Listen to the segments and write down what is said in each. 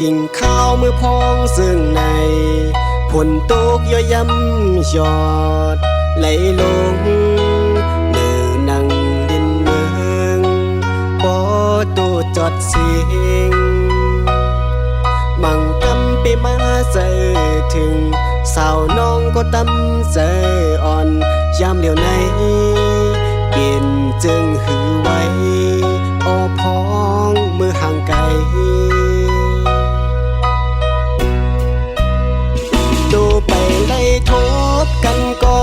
กินข้าวมือพองซึ่งในฝนตกย่อยย้ำหยอดไหลลงเนื้อนังดินเมืองปอตูจอดเสียงมังกำไปมาเจอถึงสาวน้องก็ตำใจอ่อนยามเหลียวในเปลี่ยนจึงหือไว้ออพองมือห่างไกลดูไปไล่ทบกันก็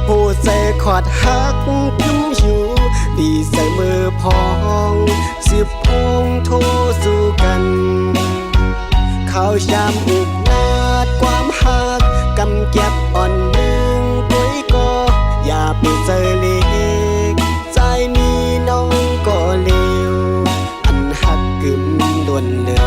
หูใจขอดหักยุ่มอยู่ดีใส่มือพองสิบพงโทสู่กันข้าวชามอุกนาดความหักกำเก็บอ่อนหนึ่งปุ้ยก็อย่าไปเจอเล็กใจมีน้องก็เลวอันหักกึมด่วนเลย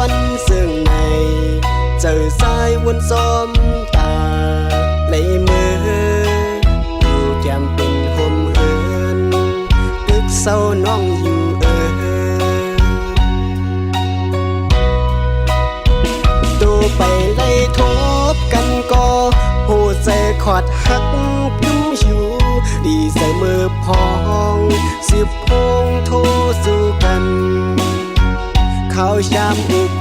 วันซึ่งในเจอสายวนซ้อมตาในมืออยู่แก้มเป็นหมเอินตึกเศร้าน้องอยู่ตัวไปไล่ทบกันก็หูใจขอดหักยุ่มอยู่ดีใส่มือพองสิบพงโทสู่กันข้าวชามอุก